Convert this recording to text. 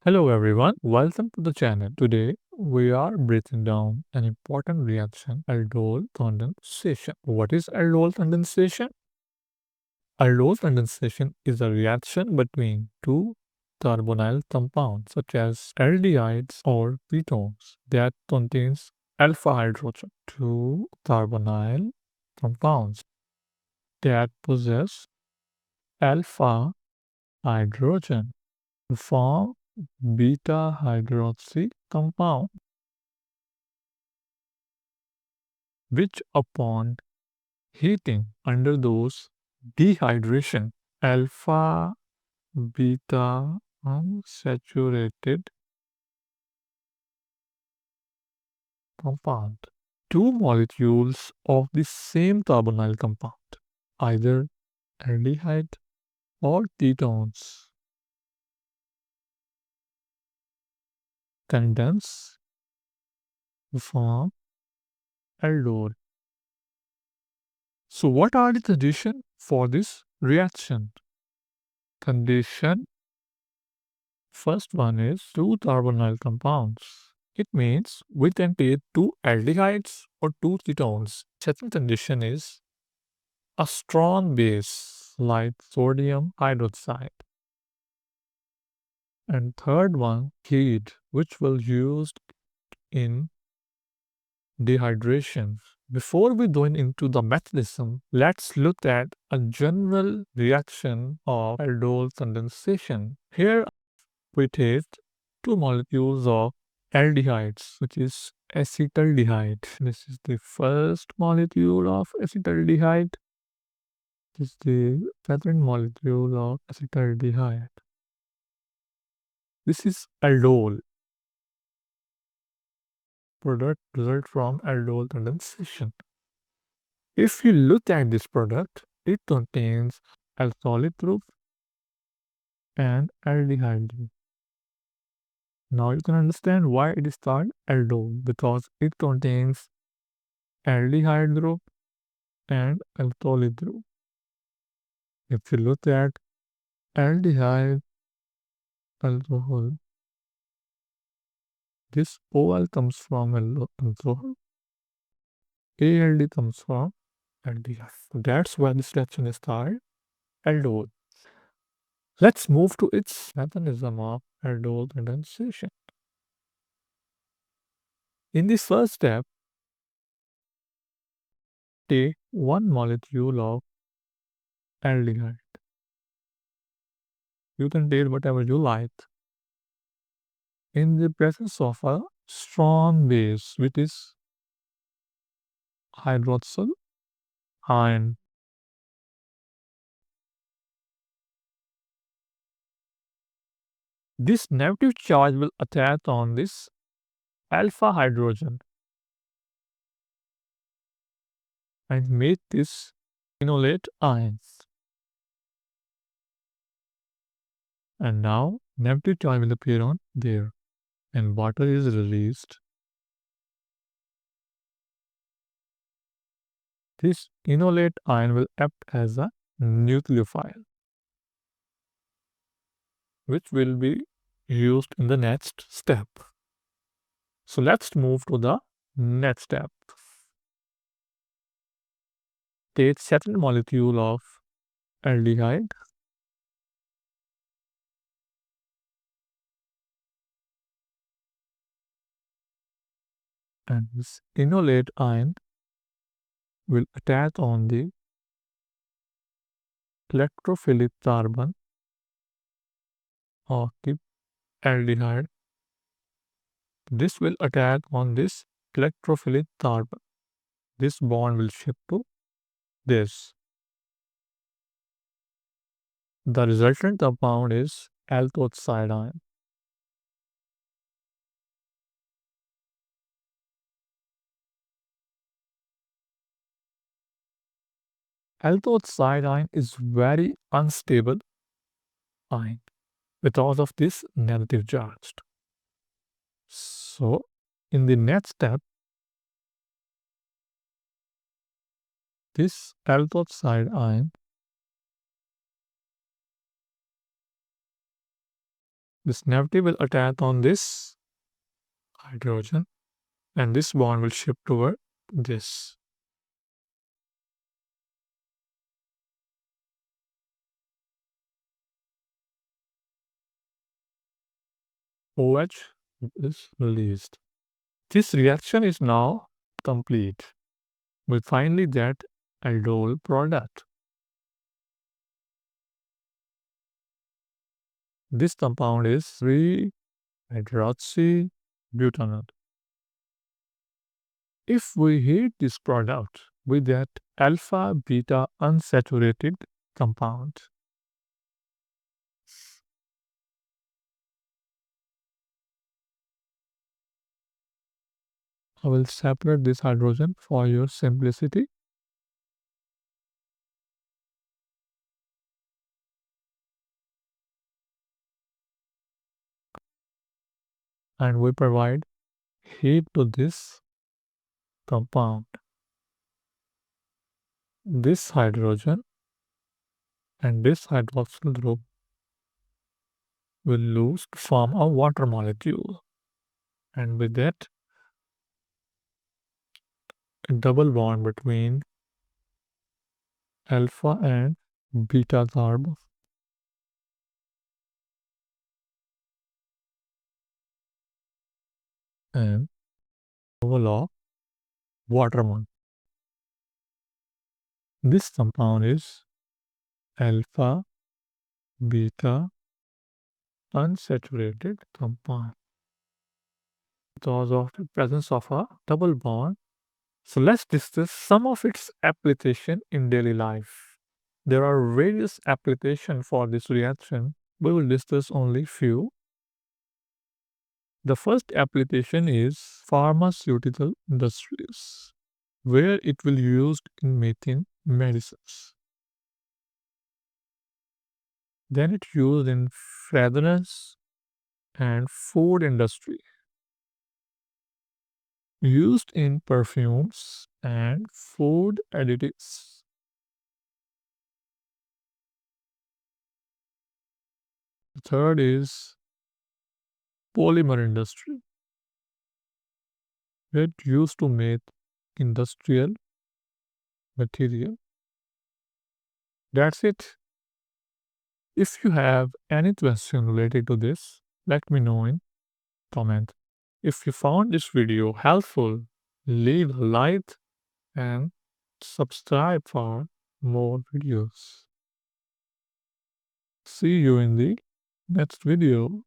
Hello everyone, welcome to the channel. Today we are breaking down an important reaction, aldol condensation. What is aldol condensation? Aldol condensation is a reaction between two carbonyl compounds such as aldehydes or ketones that contains alpha hydrogen. Two carbonyl compounds that possess alpha hydrogen form beta hydroxy compound, which upon heating undergoes dehydration. Alpha beta unsaturated compound. Two molecules of the same carbonyl compound, either aldehyde or ketones, condense to form aldol. So, what are the conditions for this reaction? Condition first one is two carbonyl compounds. It means we can take two aldehydes or two ketones. Second condition is a strong base like sodium hydroxide. And third one, heat, which will used in dehydration. Before we go into the mechanism, let's look at a general reaction of aldol condensation. Here we take two molecules of aldehydes, which is acetaldehyde. This is the first molecule of acetaldehyde. This is the second molecule of acetaldehyde. This is aldol. Product result from aldol condensation. If you look at this product, it contains alcoholic group and aldehyde group. Now you can understand why it is called aldol, because it contains aldehyde group and alcoholic group. If you look at aldehyde alcohol, this OL comes from alcohol, ALD comes from aldehyde. So that's why this reaction is called aldol. Let's move to its mechanism of aldol condensation. In this first step, take one molecule of aldehyde. You can take whatever you like. In the presence of a strong base, which is hydroxyl ion. This negative charge will attack on this alpha hydrogen and make this phenolate ions. And now negative charge will appear on there and water is released. This phenolate ion will act as a nucleophile, which will be used in the next step. So let's move to the next step. Take second molecule of aldehyde and this phenolate ion will attack on the electrophilic carbon of the aldehyde. This will attack on this electrophilic carbon. This bond will shift to this. The resultant compound is alkoxide ion. Alkoxide ion is very unstable ion because of this negative charge. So, in the next step, this alkoxide ion This negative will attack on this hydrogen and this bond will shift toward this. OH is released. This reaction is now complete. We finally get aldol product. This compound is 3-hydroxybutanol. If we heat this product, we get alpha beta unsaturated compound. I will separate this hydrogen for your simplicity. And we provide heat to this compound. This hydrogen and this hydroxyl group will lose to form a water molecule. And with that, a double bond between alpha and beta carb and removal of water molecule. This compound is alpha beta unsaturated compound because of the presence of a double bond. So let's discuss some of its application in daily life. There are various applications for this reaction. We will discuss only few. The first application is pharmaceutical industries, where it will be used in making medicines. Then it's used in fragrance and food industry, used in perfumes and food additives. The third is polymer industry, where it used to make industrial material. That's it. If you have any question related to this, let me know in comment. If you found this video helpful, leave a like and subscribe for more videos. See you in the next video.